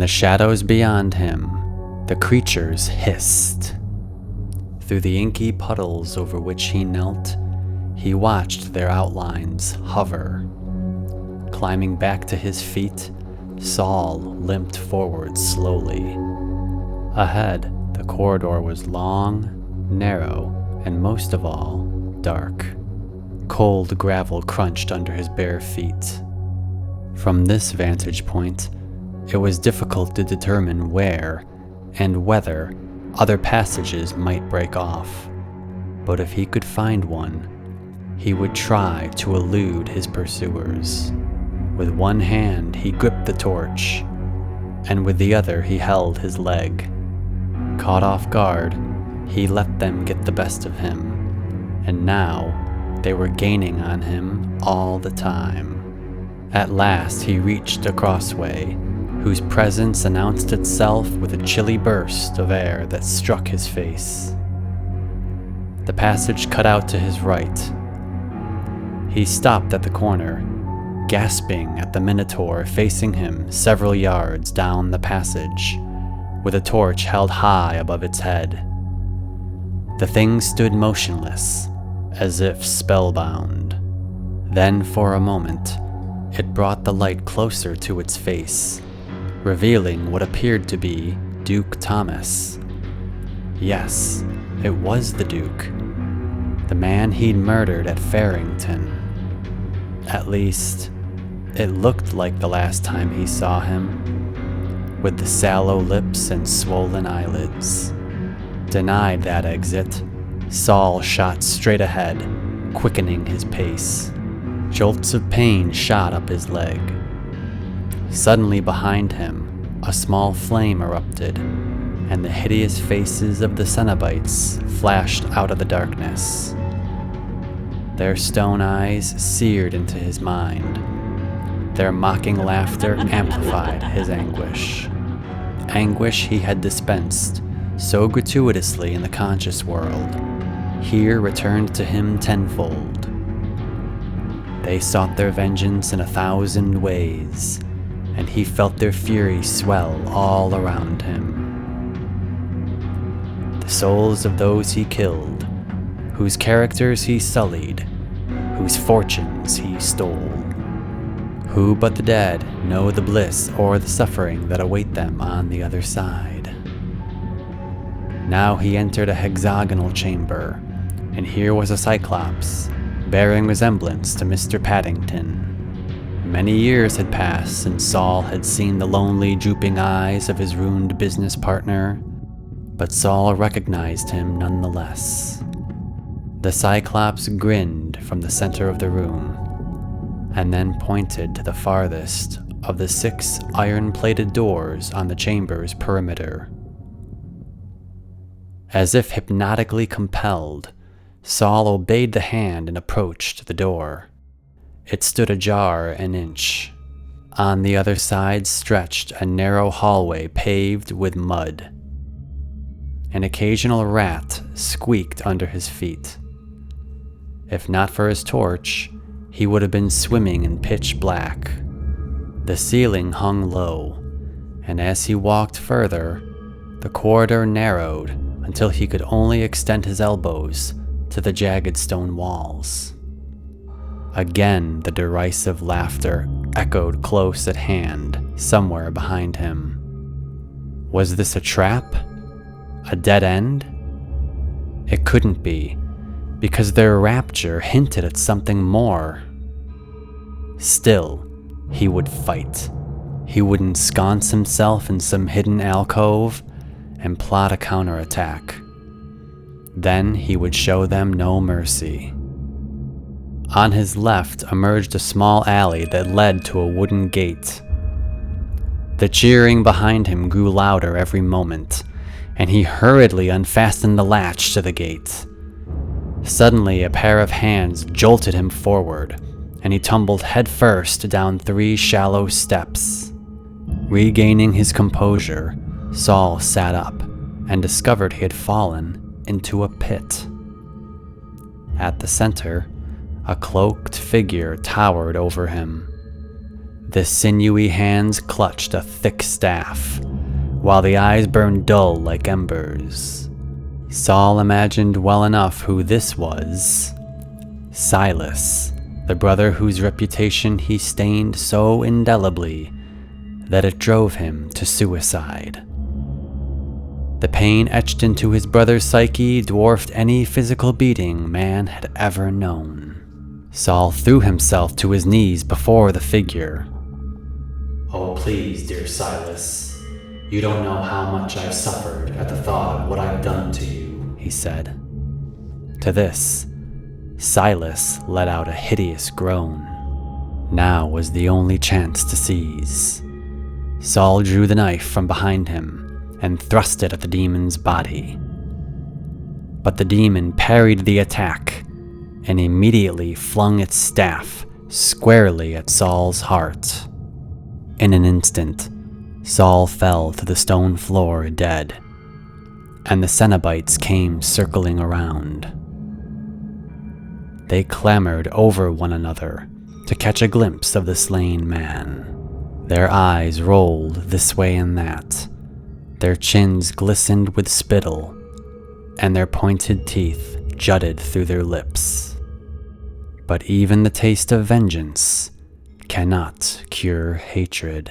the shadows beyond him, the creatures hissed. Through the inky puddles over which he knelt, he watched their outlines hover. Climbing back to his feet, Saul limped forward slowly. Ahead, the corridor was long, narrow, and most of all, dark. Cold gravel crunched under his bare feet. From this vantage point, it was difficult to determine where and whether other passages might break off. But if he could find one, he would try to elude his pursuers. With one hand, he gripped the torch, and with the other, he held his leg. Caught off guard, he let them get the best of him, and now they were gaining on him all the time. At last, he reached a crossway, whose presence announced itself with a chilly burst of air that struck his face. The passage cut out to his right. He stopped at the corner, gasping at the minotaur facing him several yards down the passage, with a torch held high above its head. The thing stood motionless, as if spellbound. Then, for a moment, it brought the light closer to its face, revealing what appeared to be Duke Thomas. Yes, it was the Duke, the man he'd murdered at Farrington. At least, it looked like the last time he saw him, with the sallow lips and swollen eyelids. Denied that exit, Saul shot straight ahead, quickening his pace. Jolts of pain shot up his leg. Suddenly behind him, a small flame erupted, and the hideous faces of the Cenobites flashed out of the darkness. Their stone eyes seared into his mind. Their mocking laughter amplified his anguish. Anguish he had dispensed so gratuitously in the conscious world, here returned to him tenfold. They sought their vengeance in 1,000 ways, and he felt their fury swell all around him. The souls of those he killed, whose characters he sullied, whose fortunes he stole. Who but the dead know the bliss or the suffering that await them on the other side? Now he entered a hexagonal chamber, and here was a Cyclops, bearing resemblance to Mr. Paddington. Many years had passed since Saul had seen the lonely, drooping eyes of his ruined business partner, but Saul recognized him nonetheless. The Cyclops grinned from the center of the room, and then pointed to the farthest of the 6 iron-plated doors on the chamber's perimeter. As if hypnotically compelled, Saul obeyed the hand and approached the door. It stood ajar an inch. On the other side stretched a narrow hallway paved with mud. An occasional rat squeaked under his feet. If not for his torch, he would have been swimming in pitch black. The ceiling hung low, and as he walked further, the corridor narrowed until he could only extend his elbows to the jagged stone walls. Again, the derisive laughter echoed close at hand, somewhere behind him. Was this a trap? A dead end? It couldn't be, because their rapture hinted at something more. Still, he would fight. He would ensconce himself in some hidden alcove and plot a counterattack. Then he would show them no mercy. On his left emerged a small alley that led to a wooden gate. The cheering behind him grew louder every moment, and he hurriedly unfastened the latch to the gate. Suddenly, a pair of hands jolted him forward, and he tumbled headfirst down 3 shallow steps. Regaining his composure, Saul sat up and discovered he had fallen into a pit. At the center, a cloaked figure towered over him. The sinewy hands clutched a thick staff, while the eyes burned dull like embers. Saul imagined well enough who this was. Silas, the brother whose reputation he stained so indelibly that it drove him to suicide. The pain etched into his brother's psyche dwarfed any physical beating man had ever known. Saul threw himself to his knees before the figure. "Oh, please, dear Silas, you don't know how much I've suffered at the thought of what I've done to you," he said. To this, Silas let out a hideous groan. Now was the only chance to seize. Saul drew the knife from behind him and thrust it at the demon's body. But the demon parried the attack and immediately flung its staff squarely at Saul's heart. In an instant, Saul fell to the stone floor dead, and the Cenobites came circling around. They clamored over one another to catch a glimpse of the slain man. Their eyes rolled this way and that, their chins glistened with spittle, and their pointed teeth jutted through their lips. But even the taste of vengeance cannot cure hatred.